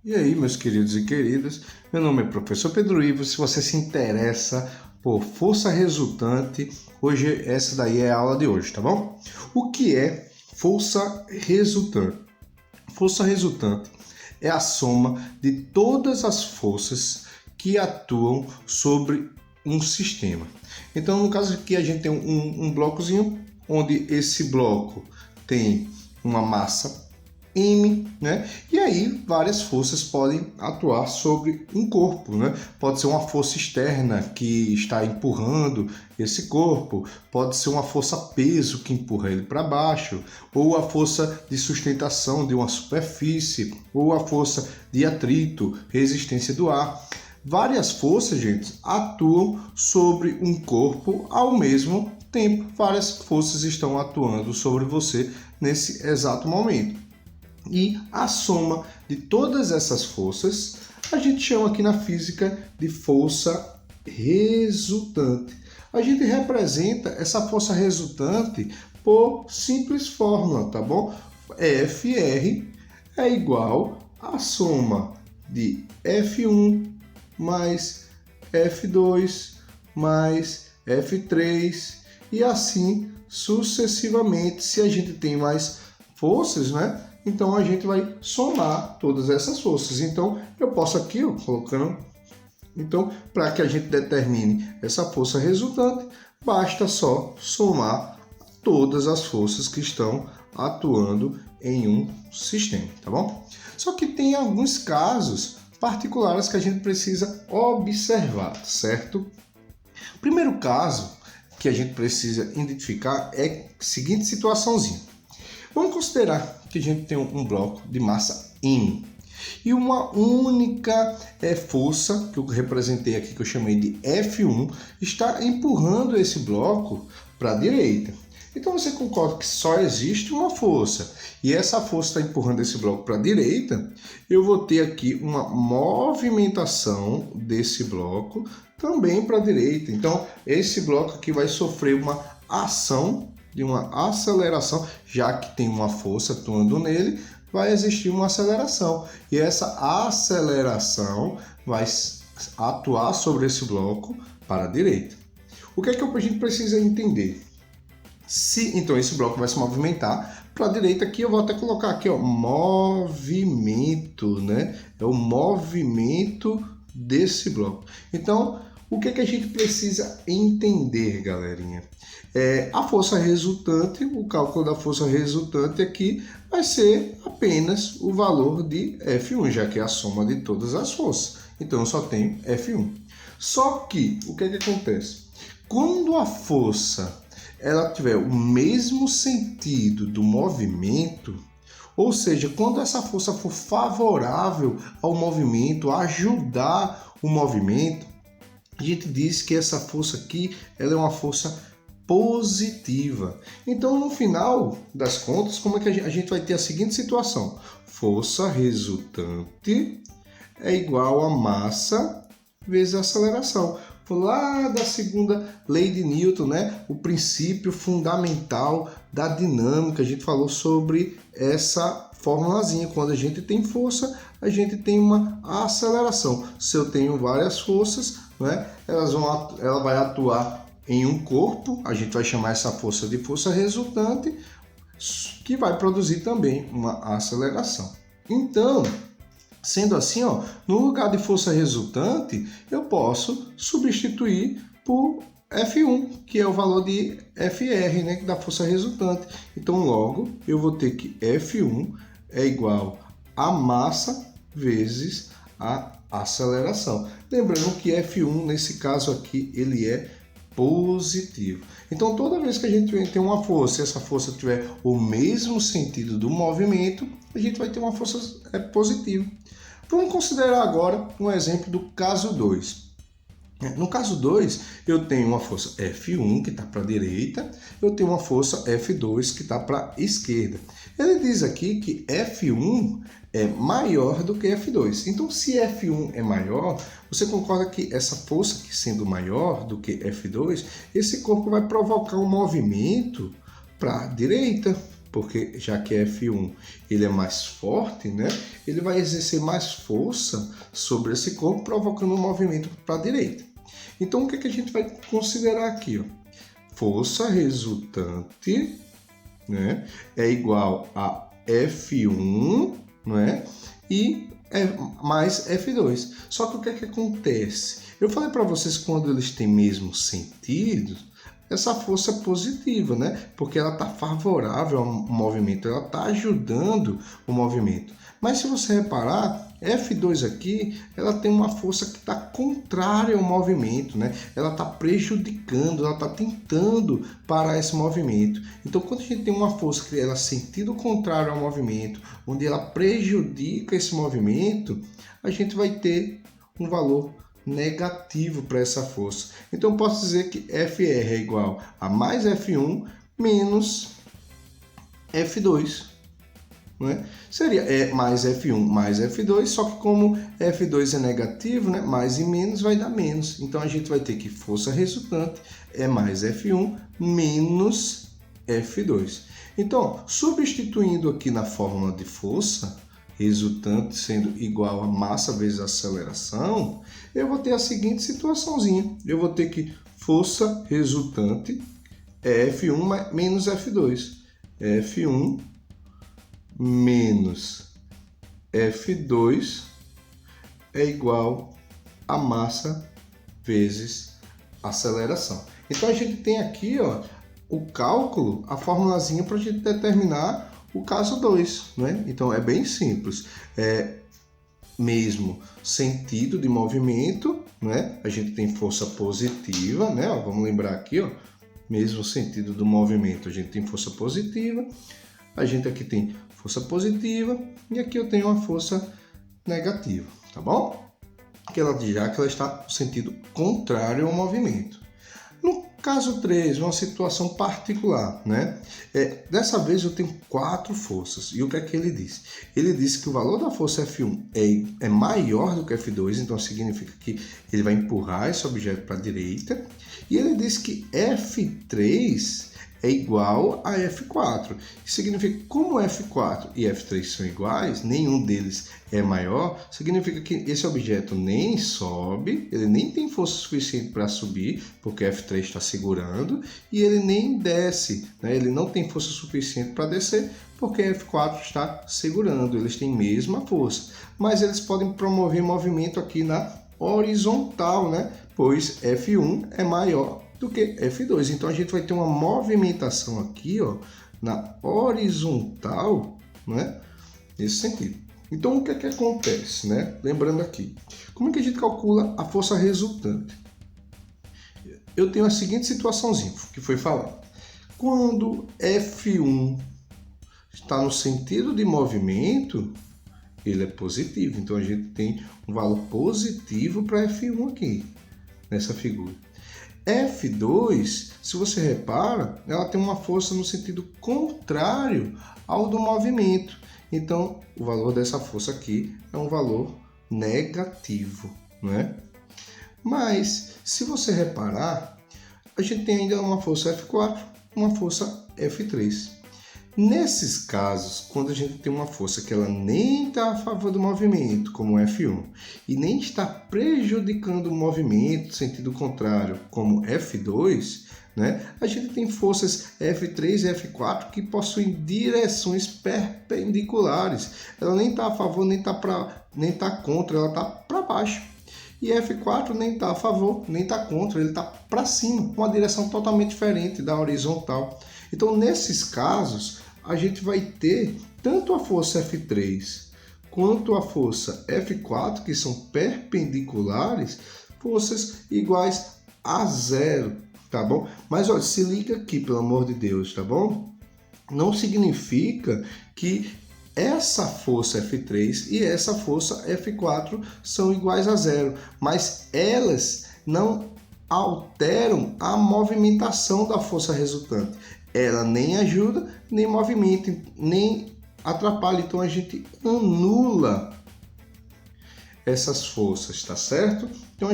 E aí, meus queridos e queridas, meu nome é Professor Pedro Ivo. Se você se interessa por força resultante, hoje essa daí é a aula de hoje, tá bom? O que é força resultante? Força resultante é a soma de todas as forças que atuam sobre um sistema. Então, no caso aqui, a gente tem um blocozinho, onde esse bloco tem uma massa M, né? E aí várias forças podem atuar sobre um corpo, né? Pode ser uma força externa que está empurrando esse corpo, pode ser uma força peso que empurra ele para baixo, ou a força de sustentação de uma superfície, ou a força de atrito, resistência do ar. Várias forças, gente, atuam sobre um corpo ao mesmo tempo. Várias forças estão atuando sobre você nesse exato momento. E a soma de todas essas forças a gente chama aqui na física de força resultante. A gente representa essa força resultante por simples fórmula, tá bom? Fr é igual à soma de F1 mais F2 mais F3 e assim sucessivamente. Se a gente tem mais forças, né? Então a gente vai somar todas essas forças. Então eu posso aqui, ó, colocando. Então, para que a gente determine essa força resultante, basta só somar todas as forças que estão atuando em um sistema, tá bom? Só que tem alguns casos particulares que a gente precisa observar, certo? O primeiro caso que a gente precisa identificar é a seguinte situaçãozinha. Vamos considerar que a gente tem um bloco de massa M e uma única força, que eu representei aqui, que eu chamei de F1, está empurrando esse bloco para a direita. Então você concorda que só existe uma força e essa força está empurrando esse bloco para a direita, eu vou ter aqui uma movimentação desse bloco também para a direita. Então esse bloco aqui vai sofrer uma ação de uma aceleração, já que tem uma força atuando nele, vai existir uma aceleração. E essa aceleração vai atuar sobre esse bloco para a direita. O que é que a gente precisa entender? Então esse bloco vai se movimentar para a direita aqui, eu vou até colocar aqui, ó, movimento, né? É o movimento desse bloco. Então, o que é que a gente precisa entender, galerinha? A força resultante, o cálculo da força resultante aqui vai ser apenas o valor de F1, já que é a soma de todas as forças. Então eu só tenho F1. Só que, o que é que acontece? Quando a força ela tiver o mesmo sentido do movimento, ou seja, quando essa força for favorável ao movimento, ajudar o movimento, a gente diz que essa força aqui ela é uma força positiva. Então, no final das contas, como é que a gente vai ter a seguinte situação? Força resultante é igual a massa vezes a aceleração. Lá da segunda lei de Newton, né? O princípio fundamental da dinâmica. A gente falou sobre essa formulazinha. Quando a gente tem força, a gente tem uma aceleração. Se eu tenho várias forças, né? Ela vai atuar em um corpo, a gente vai chamar essa força de força resultante, que vai produzir também uma aceleração. Então, sendo assim, ó, no lugar de força resultante, eu posso substituir por F1, que é o valor de FR, né, da força resultante. Então, logo, eu vou ter que F1 é igual a massa vezes a aceleração. Lembrando que F1, nesse caso aqui, ele é positivo. Então, toda vez que a gente tem uma força, se essa força tiver o mesmo sentido do movimento, a gente vai ter uma força positiva. Vamos considerar agora um exemplo do caso 2. No caso 2, eu tenho uma força F1 que está para a direita, eu tenho uma força F2 que está para a esquerda. Ele diz aqui que F1 é maior do que F2. Então, se F1 é maior, você concorda que essa força, que sendo maior do que F2, esse corpo vai provocar um movimento para a direita. porque já que F1 ele é mais forte, né? Ele vai exercer mais força sobre esse corpo, provocando um movimento para a direita. Então, o que a gente vai considerar aqui? Ó? Força resultante, né, é igual a F1, né, e mais F2. Só que o que acontece? Eu falei para vocês que quando eles têm mesmo sentido, essa força é positiva, né? Porque ela está favorável ao movimento, ela está ajudando o movimento. Mas se você reparar, F2 aqui, ela tem uma força que está contrária ao movimento, né? Ela está prejudicando, ela está tentando parar esse movimento. Então, quando a gente tem uma força que ela é sentido contrário ao movimento, onde ela prejudica esse movimento, a gente vai ter um valor negativo para essa força. Então, eu posso dizer que FR é igual a mais F1 menos F2. Né? Seria mais F1 mais F2, só que como F2 é negativo, né? Mais e menos vai dar menos. Então, a gente vai ter que força resultante é mais F1 menos F2. Então, substituindo aqui na fórmula de força, resultante sendo igual a massa vezes aceleração, eu vou ter a seguinte situaçãozinha. Eu vou ter que força resultante é F1 menos F2. F1 menos F2 é igual a massa vezes aceleração. Então, a gente tem aqui, ó, o cálculo, a formulazinha para a gente determinar o caso 2, né? Então, é bem simples. Mesmo sentido de movimento, né? A gente tem força positiva, né? Ó, vamos lembrar aqui, ó, mesmo sentido do movimento, a gente tem força positiva. A gente aqui tem força positiva e aqui eu tenho uma força negativa, tá bom? Já que ela está no sentido contrário ao movimento. No caso 3, uma situação particular, né? Dessa vez eu tenho 4 forças. E o que é que ele disse? Ele disse que o valor da força F1 é maior do que F2, então significa que ele vai empurrar esse objeto para a direita. E ele disse que F3 é igual a F4. Isso significa que como F4 e F3 são iguais, nenhum deles é maior, significa que esse objeto nem sobe, ele nem tem força suficiente para subir, porque F3 está segurando, e ele nem desce, né? Ele não tem força suficiente para descer, porque F4 está segurando, eles têm a mesma força. Mas eles podem promover movimento aqui na horizontal, né? Pois F1 é maior do que F2. Então, a gente vai ter uma movimentação aqui, ó, na horizontal, né? Nesse sentido. Então, o que é que acontece, né? Lembrando aqui, como é que a gente calcula a força resultante? Eu tenho a seguinte situaçãozinha que foi falado. Quando F1 está no sentido de movimento, ele é positivo. Então, a gente tem um valor positivo para F1 aqui, nessa figura. F2, se você repara, ela tem uma força no sentido contrário ao do movimento. Então, o valor dessa força aqui é um valor negativo, né? Mas, se você reparar, a gente tem ainda uma força F4, uma força F3. Nesses casos, quando a gente tem uma força que ela nem está a favor do movimento, como F1, e nem está prejudicando o movimento, sentido contrário, como F2, né? A gente tem forças F3 e F4 que possuem direções perpendiculares. Ela nem está a favor, nem está contra, ela está para baixo. E F4 nem está a favor, nem está contra, ele está para cima, com uma direção totalmente diferente da horizontal. Então, nesses casos, a gente vai ter tanto a força F3 quanto a força F4, que são perpendiculares, forças iguais a zero, tá bom? Mas olha, se liga aqui, pelo amor de Deus, tá bom? Não significa que essa força F3 e essa força F4 são iguais a zero, mas elas não alteram a movimentação da força resultante. Ela nem ajuda, nem movimenta, nem atrapalha. Então, a gente anula essas forças, tá certo? Então,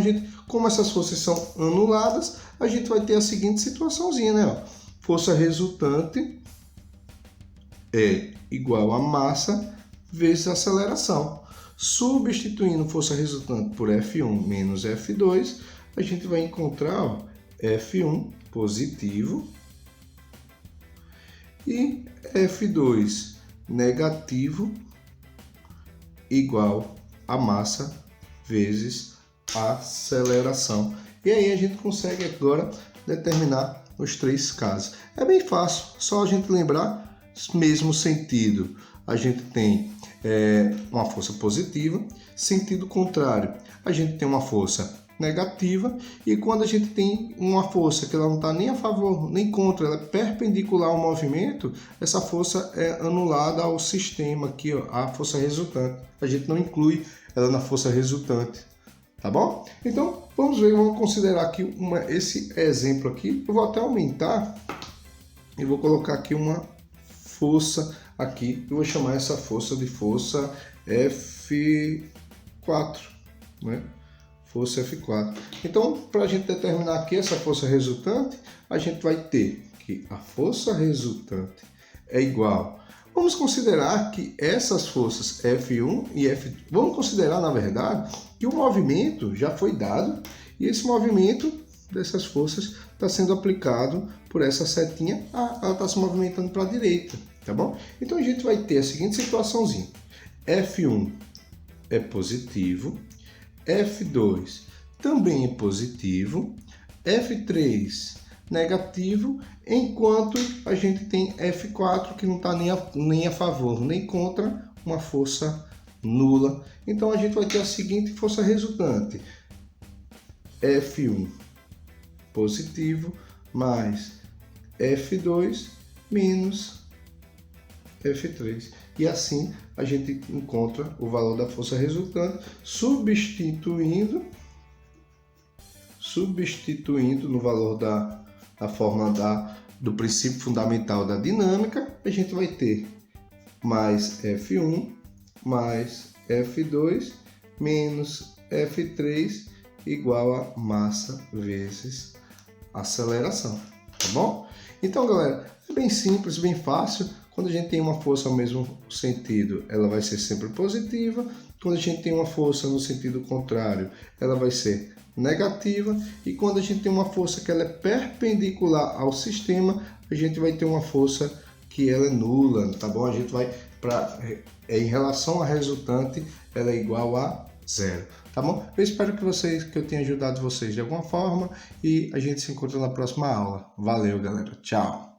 como essas forças são anuladas, a gente vai ter a seguinte situaçãozinha, né? Força resultante é igual a massa vezes aceleração. Substituindo força resultante por F1 menos F2, a gente vai encontrar, ó, F1 positivo e F2 negativo igual a massa vezes a aceleração. E aí a gente consegue agora determinar os três casos. É bem fácil, só a gente lembrar, mesmo sentido. A gente tem uma força positiva, sentido contrário, a gente tem uma força negativa, e quando a gente tem uma força que ela não está nem a favor nem contra, ela é perpendicular ao movimento, essa força é anulada ao sistema aqui, ó, a força resultante. A gente não inclui ela na força resultante, tá bom? Então vamos ver, vamos considerar aqui esse exemplo aqui. Eu vou até aumentar e vou colocar aqui uma força aqui, eu vou chamar essa força de força F4, né? Força F4. Então, para a gente determinar aqui essa força resultante, a gente vai ter que a força resultante é igual. Vamos considerar que essas forças F1 e F2, vamos considerar, na verdade, que o movimento já foi dado e esse movimento dessas forças está sendo aplicado por essa setinha, ela está se movimentando para a direita, tá bom? Então, a gente vai ter a seguinte situaçãozinha. F1 é positivo, F2 também é positivo, F3 negativo, enquanto a gente tem F4 que não está nem a favor nem contra, uma força nula. Então a gente vai ter a seguinte força resultante: F1 positivo mais F2 menos F3. E assim a gente encontra o valor da força resultante substituindo no valor da fórmula do princípio fundamental da dinâmica. A gente vai ter mais F1 mais F2 menos F3 igual a massa vezes aceleração, tá bom? Então, galera, é bem simples, bem fácil. Quando a gente tem uma força ao mesmo sentido, ela vai ser sempre positiva. Quando a gente tem uma força no sentido contrário, ela vai ser negativa. E quando a gente tem uma força que ela é perpendicular ao sistema, a gente vai ter uma força que ela é nula, tá bom? A gente vai em relação à resultante, ela é igual a zero, tá bom? Eu espero que eu tenha ajudado vocês de alguma forma e a gente se encontra na próxima aula. Valeu, galera. Tchau.